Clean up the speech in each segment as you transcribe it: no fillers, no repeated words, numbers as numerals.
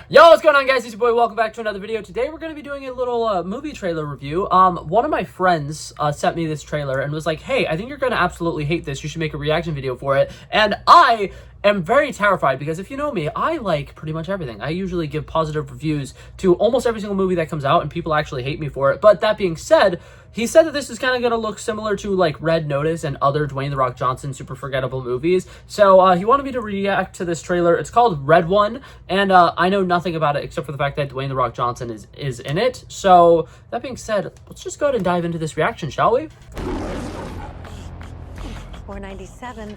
Yo, what's going on, guys? It's your boy. Welcome back to another video. Today we're going to be doing a little movie trailer review. One of my friends sent me this trailer and was like, hey, I think you're going to absolutely hate this. You should make a reaction video for it. And I am very terrified because if you know me, I like pretty much everything. I usually give positive reviews to almost every single movie that comes out and people actually hate me for it. But that being said, he said that this is kind of going to look similar to like Red Notice and other Dwayne The Rock Johnson super forgettable movies. So he wanted me to react to this trailer. It's called Red One, and I know nothing about it except for the fact that Dwayne The Rock Johnson is in it. So that being said, let's just go ahead and dive into this reaction, shall we? 497,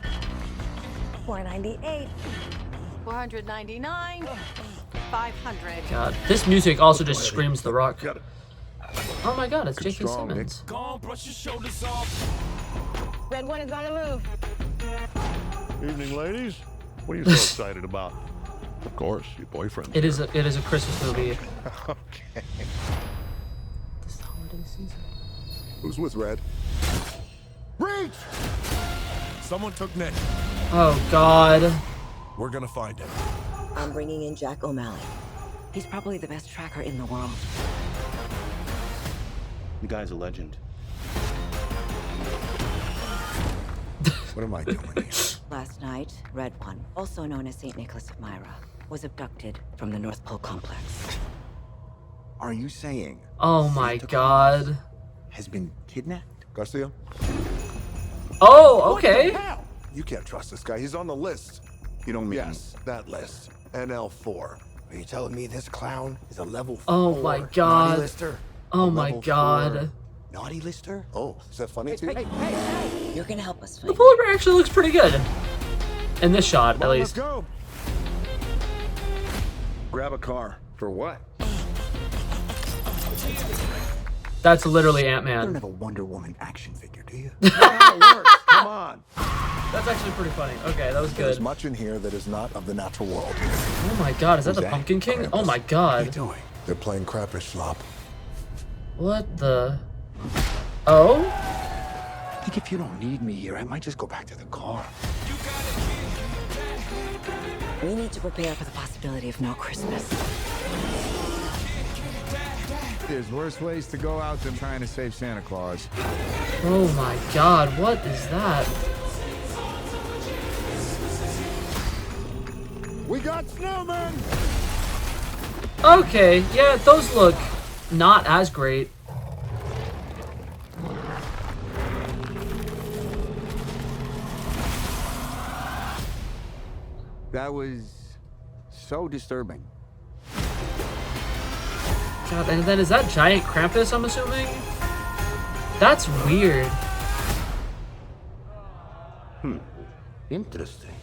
498, 499, 500. God, this music also just screams The Rock. Oh my God, it's J.K. Simmons. Red One is on the move. Evening, ladies. What are you so excited about? Of course, your boyfriend. It is a Christmas movie. Okay. This holiday season. Who's with Red? Reach! Someone took Nick. Oh God. We're gonna find him. I'm bringing in Jack O'Malley. He's probably the best tracker in the world. The guy's a legend. What am I doing here? Last night, Red One, also known as St. Nicholas of Myra, was abducted from the North Pole complex. Are you saying Oh my God. has been kidnapped? Garcia? Oh, okay. You can't trust this guy. He's on the list. You don't mean Yes, that list. NL4. Are you telling me this clown is a level 4 Oh my naughty God. lister? Oh my level God. 4 naughty lister? Oh, is that funny to you? You're gonna help us The find polar bear actually looks pretty good. In this shot, at Let's least. go. Grab a car. For what? That's literally You don't Ant-Man. have a Wonder Woman action figure, do you? How it works. Come on. That's actually pretty funny. Okay, that was There's good. much in here that is not of the natural world. Oh my God, is that the that? Pumpkin King? Krampus. Oh my What are you God. doing? They're playing crappish slop. What the? Oh? I think if you don't need me here, I might just go back to the car. We need to prepare for the possibility of no Christmas. There's worse ways to go out than trying to save Santa Claus. Oh my God, what is that? We got snowmen! Okay, yeah, those look not as great. That was so disturbing. God, and then is that giant Krampus, I'm assuming? That's weird. Interesting.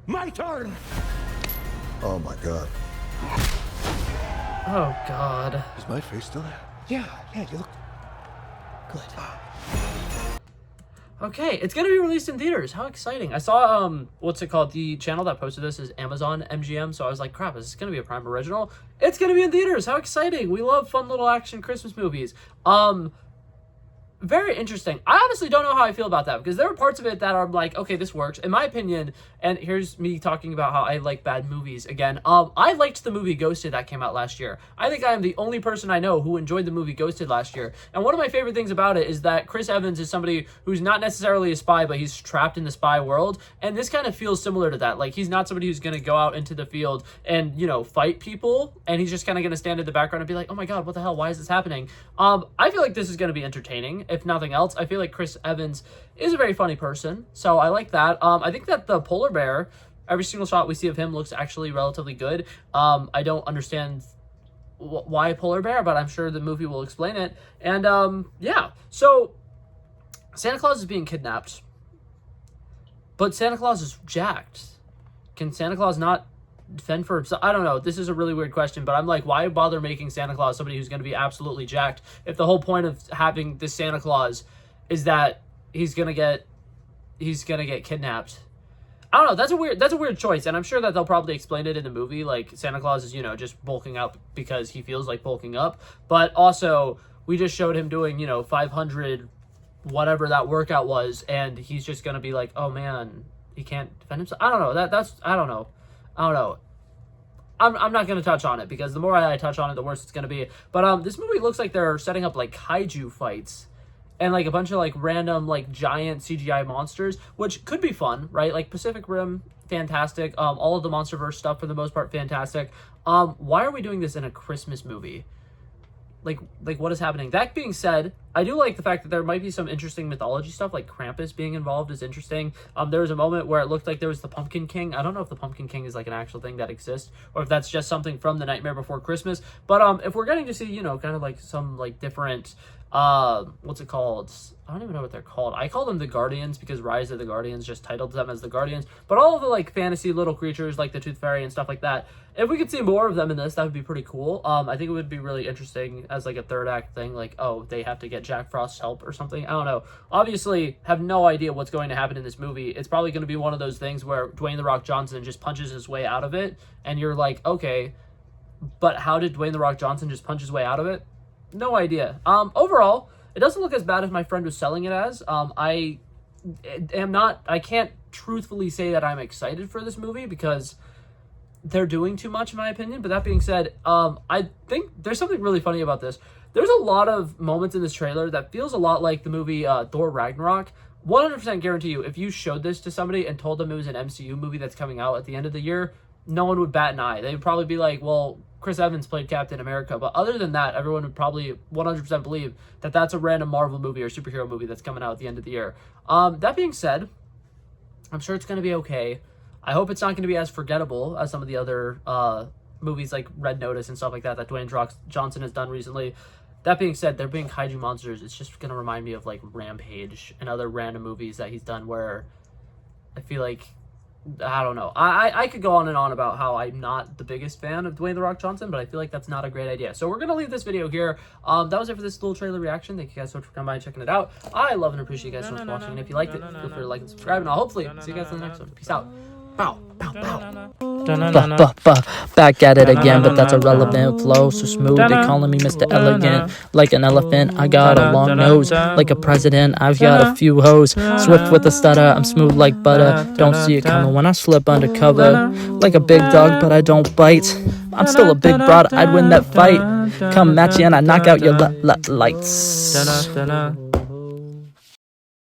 My turn! Oh my God. Oh God. Is my face still there? Yeah, you look good. Okay, it's gonna be released in theaters. How exciting. I saw, what's it called? The channel that posted this is Amazon MGM, so I was like, crap, is this gonna be a Prime original? It's gonna be in theaters. How exciting. We love fun little action Christmas movies. Very interesting. I honestly don't know how I feel about that because there are parts of it that are like, okay, this works. In my opinion, and here's me talking about how I like bad movies again. I liked the movie Ghosted that came out last year. I think I am the only person I know who enjoyed the movie Ghosted last year. And one of my favorite things about it is that Chris Evans is somebody who's not necessarily a spy, but he's trapped in the spy world. And this kind of feels similar to that. Like, he's not somebody who's going to go out into the field and, you know, fight people. And he's just kind of going to stand in the background and be like, oh my God, what the hell? Why is this happening? I feel like this is going to be entertaining, if nothing else. I feel like Chris Evans is a very funny person, so I like that. I think that the polar bear, every single shot we see of him looks actually relatively good. I don't understand why polar bear, but I'm sure the movie will explain it. And yeah, so Santa Claus is being kidnapped, but Santa Claus is jacked. Can Santa Claus not fend for himself? I don't know. This is a really weird question, but I'm like, why bother making Santa Claus somebody who's going to be absolutely jacked if the whole point of having this Santa Claus is that he's gonna get kidnapped? I don't know. That's a weird choice, and I'm sure that they'll probably explain it in the movie. Like, Santa Claus is, you know, just bulking up because he feels like bulking up, but also we just showed him doing, you know, 500 whatever that workout was, and he's just gonna be like, oh man, he can't defend himself. I don't know. I don't know. I'm not going to touch on it because the more I touch on it, the worse it's going to be. But this movie looks like they're setting up like kaiju fights and like a bunch of like random like giant CGI monsters, which could be fun, right? Like Pacific Rim, fantastic. All of the MonsterVerse stuff for the most part, fantastic. Why are we doing this in a Christmas movie? Like what is happening? That being said, I do like the fact that there might be some interesting mythology stuff, like Krampus being involved is interesting. There was a moment where it looked like there was the Pumpkin King. I don't know if the Pumpkin King is like an actual thing that exists or if that's just something from The Nightmare Before Christmas. But if we're getting to see, you know, kind of like some like different what's it called? I don't even know what they're called. I call them the Guardians because Rise of the Guardians just titled them as the Guardians. But all of the like fantasy little creatures like the Tooth Fairy and stuff like that, if we could see more of them in this, that would be pretty cool. I think it would be really interesting as like a third act thing, like, oh, they have to get Jack Frost's help or something. I don't know. Obviously, have no idea what's going to happen in this movie. It's probably going to be one of those things where Dwayne The Rock Johnson just punches his way out of it, and you're like, okay, but how did Dwayne The Rock Johnson just punch his way out of it? No idea. Overall, it doesn't look as bad as my friend was selling it as. I can't truthfully say that I'm excited for this movie because they're doing too much in my opinion. But that being said, I think there's something really funny about this. There's a lot of moments in this trailer that feels a lot like the movie Thor Ragnarok. 100% guarantee you, if you showed this to somebody and told them it was an MCU movie that's coming out at the end of the year, no one would bat an eye. They would probably be like, well, Chris Evans played Captain America. But other than that, everyone would probably 100% believe that that's a random Marvel movie or superhero movie that's coming out at the end of the year. That being said, I'm sure it's going to be okay. I hope it's not going to be as forgettable as some of the other movies like Red Notice and stuff like that Dwayne Rock Johnson has done recently. That being said, there being kaiju monsters, it's just going to remind me of like Rampage and other random movies that he's done where I feel like, I don't know. I could go on and on about how I'm not the biggest fan of Dwayne The Rock Johnson, but I feel like that's not a great idea. So we're going to leave this video here. That was it for this little trailer reaction. Thank you guys so much for coming by and checking it out. I love and appreciate you guys so much for watching. And if you liked it, feel free to like and subscribe. And I'll hopefully see you guys in the next one. Peace out. Bow, bow, bow. Back at it again, but that's a relevant flow. So smooth, they calling me Mr. Elegant. Like an elephant, I got a long nose. Like a president, I've got a few hoes. Swift with a stutter, I'm smooth like butter. Don't see it coming when I slip undercover. Like a big dog, but I don't bite. I'm still a big broad, I'd win that fight. Come match you and I knock out your lights.